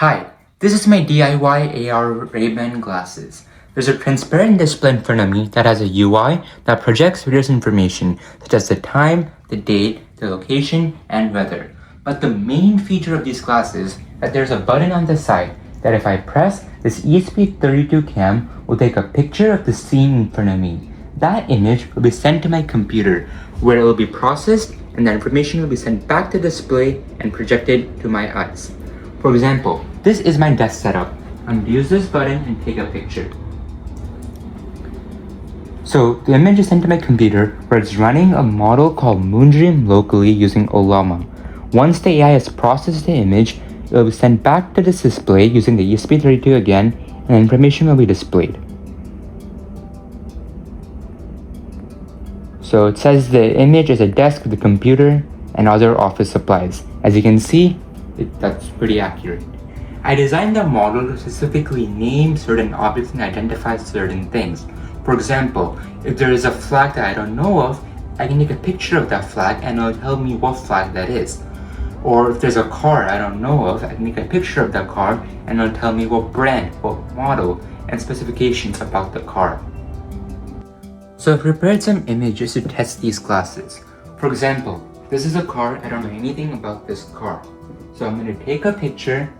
Hi, this is my DIY AR Rayban Glasses. There's a transparent display in front of me that has a UI that projects various information such as the time, the date, the location, and weather. But the main feature of these glasses is that there's a button on the side that if I press, this ESP32 cam will take a picture of the scene in front of me. That image will be sent to my computer where it will be processed and that information will be sent back to display and projected to my eyes. For example, this is my desk setup. I'm going to use this button and take a picture. So the image is sent to my computer where it's running a model called Moondream locally using Ollama. Once the AI has processed the image, it will be sent back to this display using the ESP32 again, and the information will be displayed. So it says the image is a desk with a computer and other office supplies. As you can see, that's pretty accurate. I designed the model to specifically name certain objects and identify certain things. For example, if there is a flag that I don't know of, I can take a picture of that flag and it'll tell me what flag that is. Or if there's a car I don't know of, I can take a picture of that car and it'll tell me what brand, what model, and specifications about the car. So I've prepared some images to test these glasses. For example, this is a car, I don't know anything about this car. So I'm going to take a picture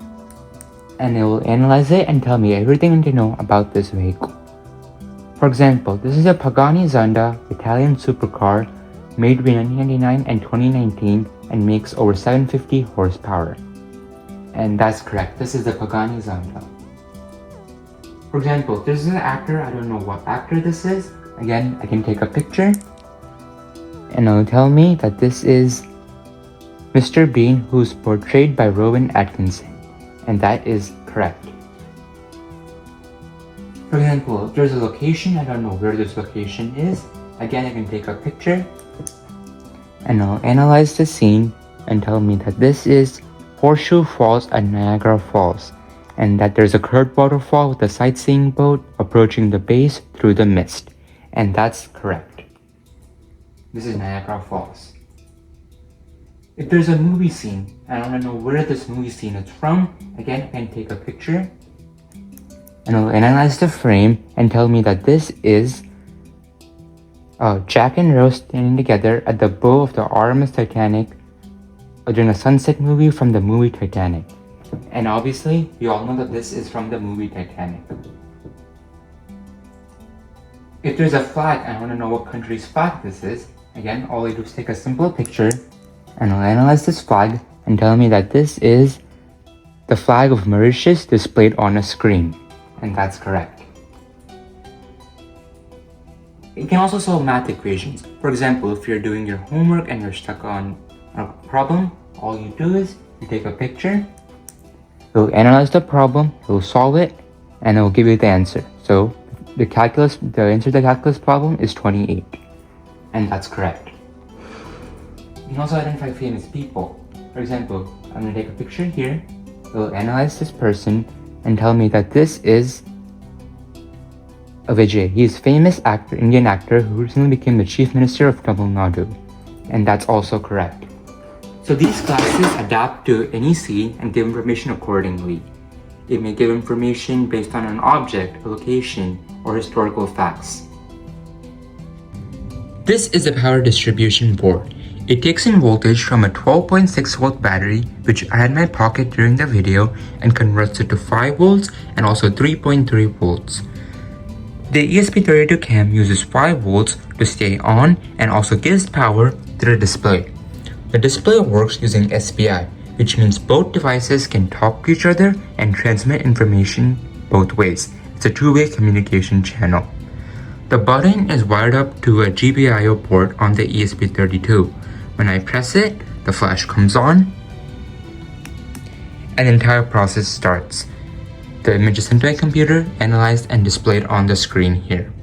and it will analyze it and tell me everything I need to know about this vehicle. For example, this is a Pagani Zonda Italian supercar made between 1999 and 2019 and makes over 750 horsepower. And that's correct, this is the Pagani Zonda. For example, this is an actor, I don't know what actor this is. Again, I can take a picture and it'll tell me that this is Mr. Bean, who's portrayed by Rowan Atkinson, and that is correct. For example, if there's a location, I don't know where this location is, again I can take a picture and I'll analyze the scene and tell me that this is Horseshoe Falls at Niagara Falls, and that there's a curved waterfall with a sightseeing boat approaching the base through the mist, and that's correct. This is Niagara Falls. If there's a movie scene, I want to know where this movie scene is from, again I can take a picture and it'll analyze the frame and tell me that this is Jack and Rose standing together at the bow of the RMS Titanic during a sunset movie from the movie Titanic. And obviously, we all know that this is from the movie Titanic. If there's a flag, I want to know what country's flag this is. Again, all I do is take a simple picture and I'll analyze this flag and tell me that this is the flag of Mauritius displayed on a screen. And that's correct. It can also solve math equations. For example, if you're doing your homework and you're stuck on a problem, all you do is you take a picture, it'll analyze the problem, it'll solve it, and it'll give you the answer. So the answer to the calculus problem is 28. And that's correct. You can also identify famous people. For example, I'm going to take a picture here, it'll analyze this person and tell me that this is Vijay. He's a famous actor, Indian actor who recently became the Chief Minister of Tamil Nadu. And that's also correct. So these glasses adapt to any scene and give information accordingly. It may give information based on an object, a location, or historical facts. This is a power distribution board. It takes in voltage from a 12.6 volt battery, which I had in my pocket during the video, and converts it to 5 volts and also 3.3 volts. The ESP32 cam uses 5 volts to stay on and also gives power to the display. The display works using SPI, which means both devices can talk to each other and transmit information both ways. It's a two-way communication channel. The button is wired up to a GPIO port on the ESP32. When I press it, the flash comes on and the entire process starts. The image is sent to my computer, analyzed, and displayed on the screen here.